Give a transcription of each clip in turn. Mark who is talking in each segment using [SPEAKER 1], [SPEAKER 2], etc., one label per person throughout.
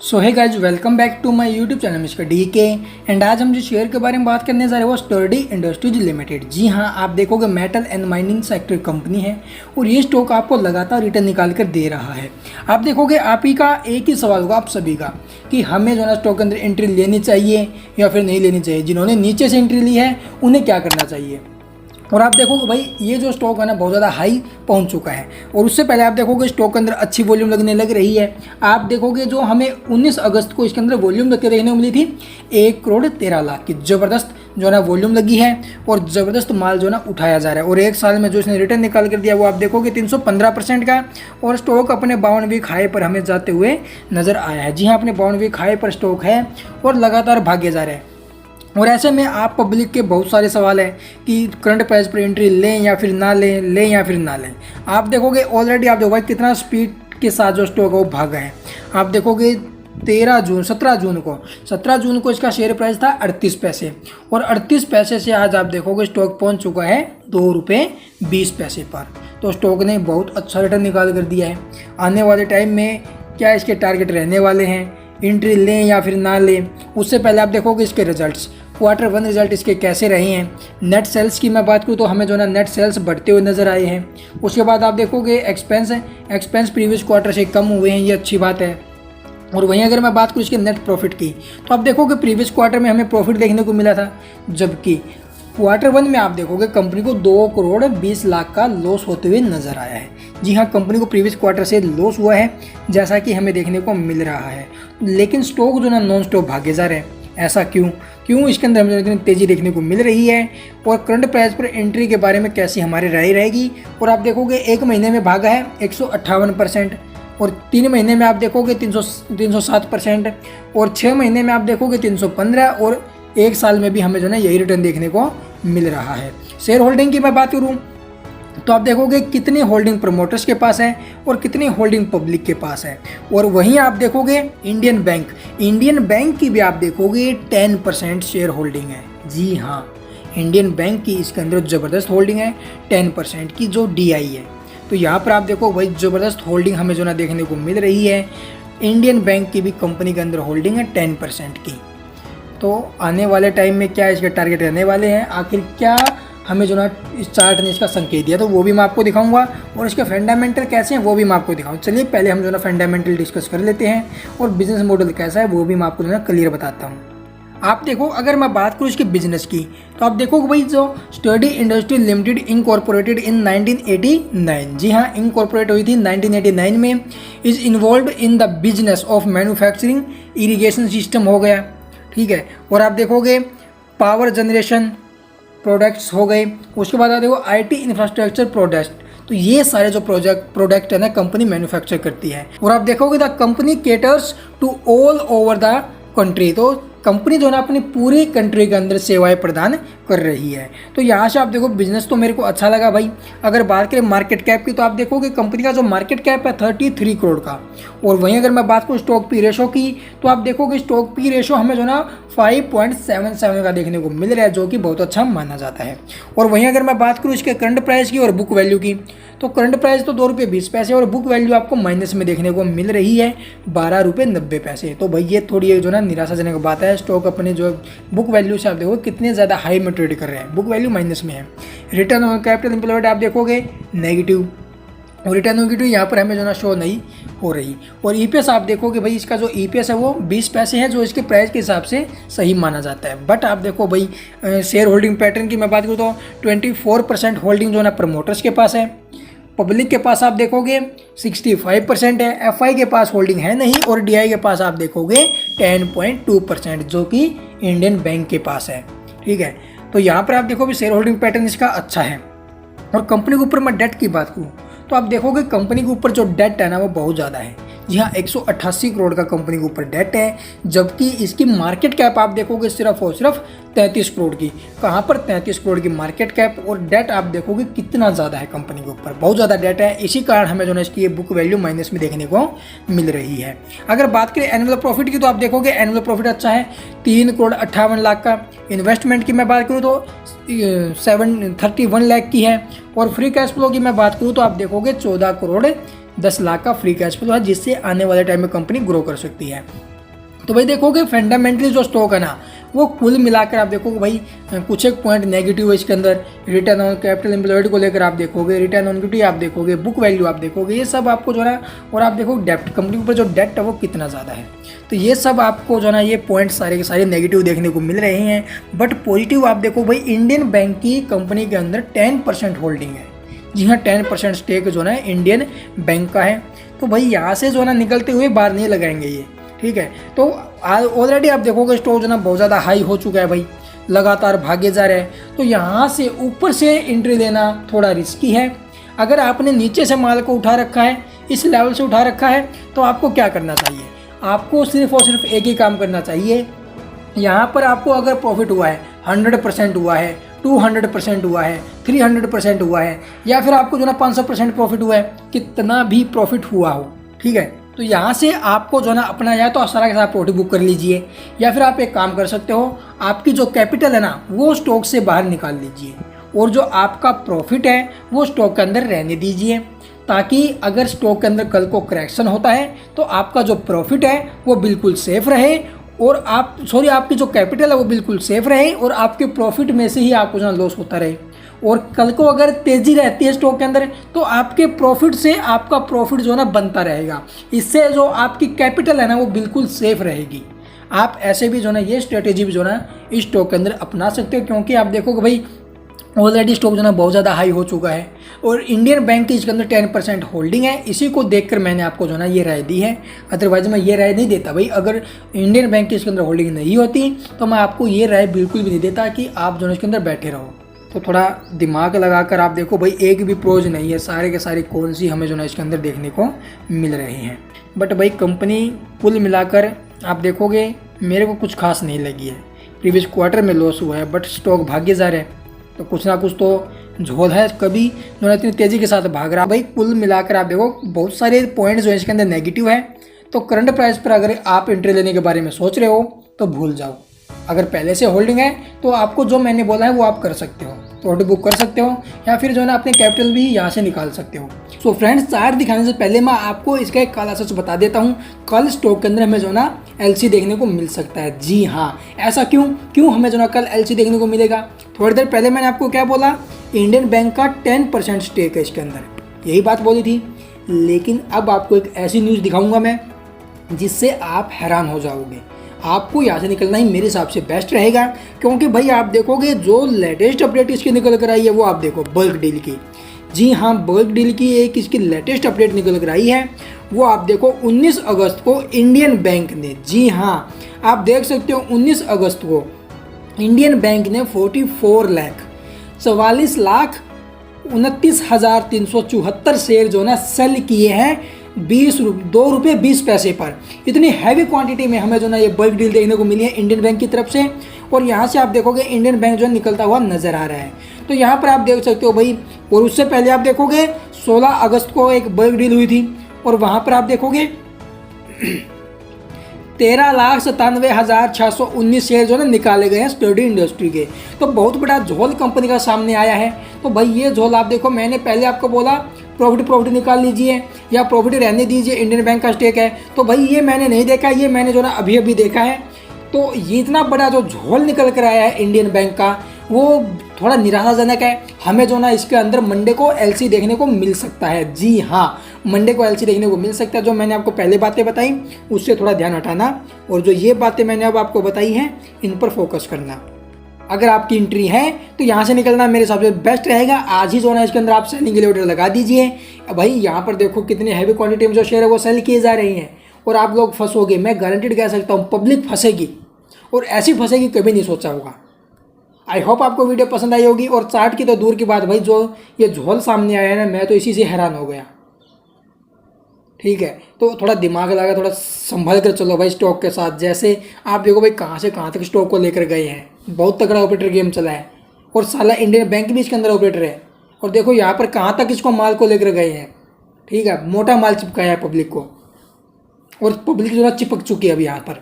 [SPEAKER 1] सो है guys, welcome back to my YouTube channel mister DK। And आज हम जिस शेयर के बारे में बात करने जा रहे हैं वो स्टर्डी इंडस्ट्रीज लिमिटेड। जी हाँ, आप देखोगे metal and mining sector company है और ये स्टॉक आपको लगातार रिटर्न निकाल कर दे रहा है। आप देखोगे आप ही का एक ही सवाल होगा आप सभी का कि हमें जो है स्टॉक के अंदर एंट्री लेनी चाहिए या फिर नहीं लेनी चाहिए। जिन्होंने नीचे से एंट्री ली है उन्हें क्या करना चाहिए। और आप देखोगे भाई ये जो स्टॉक है ना बहुत ज़्यादा हाई पहुंच चुका है और उससे पहले आप देखोगे स्टॉक के अंदर अच्छी वॉल्यूम लगने लग रही है। आप देखोगे जो हमें 19 अगस्त को इसके अंदर वॉल्यूम लगते देखने को मिली थी 1,13,00,000 की ज़बरदस्त जो है ना वॉल्यूम लगी है और ज़बरदस्त माल जो है ना उठाया जा रहा है। और एक साल में जो इसने रिटर्न निकाल कर दिया वो आप देखोगे 315% का। और स्टॉक अपने 52 वीक हाई पर हमें जाते हुए नज़र आया है। जी हाँ, अपने 52 वीक हाई पर स्टॉक है और लगातार भागे जा रहे हैं। और ऐसे में आप पब्लिक के बहुत सारे सवाल हैं कि करंट प्राइस पर एंट्री लें या फिर ना लें या फिर ना लें। आप देखोगे ऑलरेडी आप देखोगे कितना स्पीड के साथ जो स्टॉक है वो भागा है। आप देखोगे 17 जून को इसका शेयर प्राइस था 38 पैसे और 38 पैसे से आज आप देखोगे स्टॉक पहुंच चुका है ₹2.20 पर। तो स्टॉक ने बहुत अच्छा रिटर्न निकाल कर दिया है। आने वाले टाइम में क्या इसके टारगेट रहने वाले हैं, एंट्री लें या फिर ना लें, उससे पहले आप देखोगे इसके रिजल्ट्स, Q1 रिजल्ट इसके कैसे रहे हैं। नेट सेल्स की मैं बात करूँ तो हमें जो है ना नेट सेल्स बढ़ते हुए नज़र आए हैं। उसके बाद आप देखोगे एक्सपेंस प्रीवियस क्वार्टर से कम हुए हैं, ये अच्छी बात है। और वहीं अगर मैं बात करूँ इसके नेट प्रॉफिट की तो आप देखोगे प्रीवियस क्वार्टर में हमें प्रॉफिट देखने को मिला था, जबकि Q1 में आप देखोगे कंपनी को 2,20,00,000 का लॉस होते हुए नज़र आया है। जी हाँ, कंपनी को प्रीवियस क्वार्टर से लॉस हुआ है जैसा कि हमें देखने को मिल रहा है। लेकिन स्टॉक जो ना नॉन स्टॉप भागे जा रहे हैं, ऐसा क्यों इसके अंदर हमें इतनी तेज़ी देखने को मिल रही है और करंट प्राइस पर एंट्री के बारे में कैसी हमारी राय रहेगी। और आप देखोगे एक महीने में भागा है 158% और 3 महीने में आप देखोगे 307% और 6 महीने में आप देखोगे 315 और 1 साल में भी हमें जो है यही रिटर्न देखने को मिल रहा है। शेयर होल्डिंग की मैं बात करूं तो आप देखोगे कितनी होल्डिंग प्रमोटर्स के पास है और कितनी होल्डिंग पब्लिक के पास है। और वहीं आप देखोगे इंडियन बैंक की भी आप देखोगे 10% शेयर होल्डिंग है। जी हाँ, इंडियन बैंक की इसके अंदर ज़बरदस्त होल्डिंग है 10% की जो DI है। तो यहाँ पर आप देखो भाई ज़बरदस्त होल्डिंग हमें जो ना देखने को मिल रही है। इंडियन बैंक की भी कंपनी के अंदर होल्डिंग है 10% की। तो आने वाले टाइम में क्या इसके टारगेट रहने वाले हैं, आखिर क्या हमें जो ना इस चार्ट ने इसका संकेत दिया, तो वो भी मैं आपको दिखाऊंगा और इसके फंडामेंटल कैसे हैं वो भी मैं आपको दिखाऊंगा। चलिए पहले हम जो ना फंडामेंटल डिस्कस कर लेते हैं और बिजनेस मॉडल कैसा है वो भी मैं आपको जो ना क्लियर बताता हूँ। आप देखो अगर मैं बात करूँ इसके बिजनेस की तो आप देखो भाई जो sturdy industry limited incorporated in 1989, जी हाँ इनकॉर्पोरेट हुई थी 1989 में, is involve in the business of manufacturing irrigation system हो गया, ठीक है। और आप देखोगे पावर जनरेशन प्रोडक्ट्स हो गए। उसके बाद आप देखो IT इंफ्रास्ट्रक्चर प्रोडक्ट, तो ये सारे जो प्रोडक्ट है ना कंपनी मैन्युफैक्चर करती है। और आप देखोगे the company caters to all over the country, तो कंपनी जो है ना अपनी पूरी कंट्री के अंदर सेवाएं प्रदान कर रही है। तो यहाँ से आप देखो बिजनेस तो मेरे को अच्छा लगा भाई। अगर बात करें मार्केट कैप की तो आप देखोगे कंपनी का जो मार्केट कैप है 33 करोड़ का। और वहीं अगर मैं बात करूँ स्टॉक पी रेशो की तो आप देखोगे स्टॉक पी रेशो हमें जो ना 5.77 का देखने को मिल रहा है, जो कि बहुत अच्छा माना जाता है। और वहीं अगर मैं बात करूँ इसके करंट प्राइस की और बुक वैल्यू की तो करंट प्राइस तो ₹2.20 और बुक वैल्यू आपको माइनस में देखने को मिल रही है ₹12.90। तो भाई ये थोड़ी जो ना निराशाजनक बात है। स्टॉक अपने जो बुक वैल्यू से आप देखो कितने ज़्यादा हाई में ट्रेड कर रहे हैं, बुक वैल्यू माइनस में है। रिटर्न ऑन कैपिटल एम्प्लॉयड आप देखोगे नेगेटिव और रिटर्न ऑन इक्विटी यहाँ पर हमें जो ना शो नहीं हो रही। और EPS आप देखोगे भाई इसका जो EPS है वो 20 पैसे है, जो इसके प्राइस के हिसाब से सही माना जाता है। बट आप देखो भाई शेयर होल्डिंग पैटर्न की मैं बात करूँ तो 24% होल्डिंग जो ना प्रमोटर्स के पास है, पब्लिक के पास आप देखोगे 65% है, FI के पास होल्डिंग है नहीं और DI के पास आप देखोगे 10.2% जो कि इंडियन बैंक के पास है, ठीक है। तो यहाँ पर आप देखो भी शेयर होल्डिंग पैटर्न इसका अच्छा है। और कंपनी के ऊपर मैं डेट की बात करूँ तो आप देखोगे कंपनी के ऊपर जो डेट है ना वो बहुत ज़्यादा है। जी हाँ, 188 करोड़ का कंपनी के ऊपर डेट है, जबकि इसकी मार्केट कैप आप देखोगे सिर्फ और सिर्फ 33 करोड़ की। कहाँ पर 33 करोड़ की मार्केट कैप और डेट आप देखोगे कितना ज़्यादा है कंपनी के ऊपर, बहुत ज़्यादा डेट है। इसी कारण हमें जो है इसकी ये बुक वैल्यू माइनस में देखने को मिल रही है। अगर बात करें एनुअल प्रॉफिट की तो आप देखोगे एनुअल प्रॉफिट अच्छा है 3,58,00,000 का। इन्वेस्टमेंट की मैं बात करूँ तो 731 लाख की है। और फ्री कैश फ्लो की मैं बात करूँ तो आप देखोगे 14,10,00,000 का फ्री कैश फ्लो है, जिससे आने वाले टाइम में कंपनी ग्रो कर सकती है। तो भाई देखोगे फंडामेंटली जो स्टॉक है ना वो कुल मिलाकर आप देखोगे भाई कुछ एक पॉइंट नेगेटिव है इसके अंदर। रिटर्न ऑन कैपिटल एम्प्लॉयड को लेकर आप देखोगे, रिटर्न ऑन इक्विटी आप देखोगे, बुक वैल्यू आप देखोगे, ये सब आपको जो है, और आप देखो डेप्ट, कंपनी के ऊपर जो डेप्ट है वो कितना ज़्यादा है। तो ये सब आपको जो है ना ये पॉइंट सारे के सारे नेगेटिव देखने को मिल रहे हैं। बट पॉजिटिव आप देखो भाई इंडियन बैंक की कंपनी के अंदर 10% होल्डिंग है। जी हाँ, 10% स्टेक जो है इंडियन बैंक का है। तो भाई यहाँ से जो है ना निकलते हुए बाहर नहीं लगाएंगे ये, ठीक है। तो ऑलरेडी आप देखोगे स्टॉक जो ना बहुत ज़्यादा हाई हो चुका है भाई, लगातार भागे जा रहे हैं। तो यहाँ से ऊपर से एंट्री लेना थोड़ा रिस्की है। अगर आपने नीचे से माल को उठा रखा है, इस लेवल से उठा रखा है, तो आपको क्या करना चाहिए? आपको सिर्फ और सिर्फ एक ही काम करना चाहिए। यहाँ पर आपको अगर प्रॉफिट हुआ है, 100% हुआ है, 200% हुआ है, 300% हुआ है, या फिर आपको जो ना 500% प्रॉफिट हुआ है, कितना भी प्रॉफिट हुआ हो, ठीक है, तो यहाँ से आपको जो ना अपना या तो सारा के साथ प्रॉफिट बुक कर लीजिए, या फिर आप एक काम कर सकते हो, आपकी जो कैपिटल है ना वो स्टॉक से बाहर निकाल लीजिए, और जो आपका प्रॉफिट है वो स्टॉक के अंदर रहने दीजिए, ताकि अगर स्टॉक के अंदर कल को करेक्शन होता है तो आपका जो प्रॉफिट है वो बिल्कुल सेफ रहे, और आपकी जो कैपिटल है वो बिल्कुल सेफ रहे, और आपके प्रॉफिट में से ही आपको जो लॉस होता रहे। और कल को अगर तेज़ी रहती है स्टॉक के अंदर तो आपके प्रॉफिट से आपका प्रॉफिट जो है ना बनता रहेगा। इससे जो आपकी कैपिटल है ना वो बिल्कुल सेफ रहेगी। आप ऐसे भी जो है ना ये स्ट्रेटेजी भी जो है ना इस स्टॉक के अंदर अपना सकते हो, क्योंकि आप देखोगे भाई ऑलरेडी स्टॉक जो है ना बहुत ज़्यादा हाई हो चुका है, और इंडियन बैंक की इसके अंदर 10% होल्डिंग है। इसी को देखकर मैंने आपको जो है ना ये राय दी है, अदरवाइज मैं ये राय नहीं देता भाई। अगर इंडियन बैंक की इसके अंदर होल्डिंग नहीं होती तो मैं आपको ये राय बिल्कुल भी नहीं देता कि आप जो है इसके अंदर बैठे रहो। तो थोड़ा दिमाग लगाकर आप देखो भाई, एक भी प्रोज नहीं है, सारे के सारे कौन सी हमें जो है इसके अंदर देखने को मिल रहे हैं। बट भाई कंपनी कुल मिलाकर आप देखोगे मेरे को कुछ खास नहीं लगी है। प्रीवियस क्वार्टर में लॉस हुआ है, बट स्टॉक भाग्य जा रहे हैं, तो कुछ ना कुछ तो झोल है, कभी जो है इतनी तेज़ी के साथ भाग रहा। भाई कुल मिलाकर आप देखो बहुत सारे पॉइंट्स जो है इसके अंदर नेगेटिव है। तो करंट प्राइस पर अगर आप एंट्री लेने के बारे में सोच रहे हो तो भूल जाओ। अगर पहले से होल्डिंग है तो आपको जो मैंने बोला है वो आप कर सकते हो, तो बुक कर सकते हो, या फिर जो है ना अपने कैपिटल भी यहाँ से निकाल सकते हो। सो फ्रेंड्स, चार्ट दिखाने से पहले मैं आपको इसका एक काला सच बता देता हूँ। कल स्टॉक के अंदर हमें जो ना एलसी देखने को मिल सकता है। जी हाँ, ऐसा क्यों हमें जो ना कल एलसी देखने को मिलेगा? थोड़ी देर पहले मैंने आपको क्या बोला, इंडियन बैंक का 10% स्टेक है इसके अंदर, यही बात बोली थी। लेकिन अब आपको एक ऐसी न्यूज़ दिखाऊंगा मैं जिससे आप हैरान हो जाओगे। आपको यहाँ से निकलना ही मेरे हिसाब से बेस्ट रहेगा, क्योंकि भाई आप देखोगे जो लेटेस्ट अपडेट इसकी निकल कर आई है वो आप देखो बल्क डील की। जी हाँ, बल्क डील की एक इसकी लेटेस्ट अपडेट निकल कर आई है, वो आप देखो 19 अगस्त को इंडियन बैंक ने, जी हाँ आप देख सकते हो 19 अगस्त को इंडियन बैंक ने 44,29,29,374 शेयर जो ना सेल किए हैं 2 रुपये 20 पैसे पर। इतनी हैवी क्वांटिटी में हमें जो ना ये बल्क डील देखने को मिली है इंडियन बैंक की तरफ से, और यहाँ से आप देखोगे इंडियन बैंक जो निकलता हुआ नजर आ रहा है। तो यहाँ पर आप देख सकते हो भाई, और उससे पहले आप देखोगे 16 अगस्त को एक बल्क डील हुई थी, और वहाँ पर आप देखोगे 13,97,619 शेयर जो है निकाले गए हैं स्टडी इंडस्ट्री के। तो बहुत बड़ा झोल कंपनी का सामने आया है। तो भाई ये झोल आप देखो, मैंने पहले आपको बोला प्रॉफिट निकाल लीजिए या प्रॉफिट रहने दीजिए, इंडियन बैंक का स्टेक है। तो भाई ये मैंने नहीं देखा, ये मैंने जो ना अभी देखा है। तो ये इतना बड़ा जो झोल निकल कर आया है इंडियन बैंक का, वो थोड़ा निराशाजनक है। हमें जो ना इसके अंदर मंडे को एलसी देखने को मिल सकता है। जी हाँ, मंडे को एलसी देखने को मिल सकता है। जो मैंने आपको पहले बातें बताई उससे थोड़ा ध्यान हटाना, और जो ये बातें मैंने अब आपको बताई हैं इन पर फोकस करना। अगर आपकी एंट्री है तो यहाँ से निकलना मेरे हिसाब से बेस्ट रहेगा। आज ही जो है इसके अंदर आप सेलिंग के लिए ऑर्डर लगा दीजिए। भाई यहाँ पर देखो कितनी हैवी क्वांटिटी में जो शेयर है वो सेल किए जा रही हैं, और आप लोग फंसोगे। मैं गारंटेड कह सकता हूँ पब्लिक फंसेगी, और ऐसी फंसेगी कभी नहीं सोचा होगा। आई होप आपको वीडियो पसंद आई होगी। और चार्ट की तो दूर की बात भाई, जो ये झोल सामने आया है ना, मैं तो इसी से हैरान हो गया। ठीक है, तो थोड़ा दिमाग लगा, थोड़ा संभल कर चलो भाई स्टॉक के साथ। जैसे आप देखो भाई कहाँ से कहाँ तक स्टॉक को लेकर गए हैं, बहुत तगड़ा ऑपरेटर गेम चला है, और साला इंडियन बैंक भी इसके अंदर ऑपरेटर है। और देखो यहाँ पर कहाँ तक इसको माल को लेकर गए हैं। ठीक है, मोटा माल चिपकाया है पब्लिक को, और पब्लिक जो है चिपक चुकी है अभी यहाँ पर।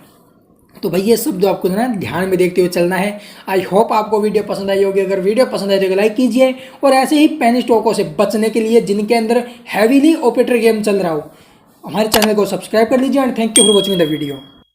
[SPEAKER 1] तो भाई ये सब जो आपको ना ध्यान में देखते हुए चलना है। आई होप आपको वीडियो पसंद आई होगी। अगर वीडियो पसंद आई तो लाइक कीजिए, और ऐसे ही पेनी स्टॉकों से बचने के लिए जिनके अंदर हैवीली ऑपरेटर गेम चल रहा हो, हमारे चैनल को सब्सक्राइब कर लीजिए। And thank you for watching the video.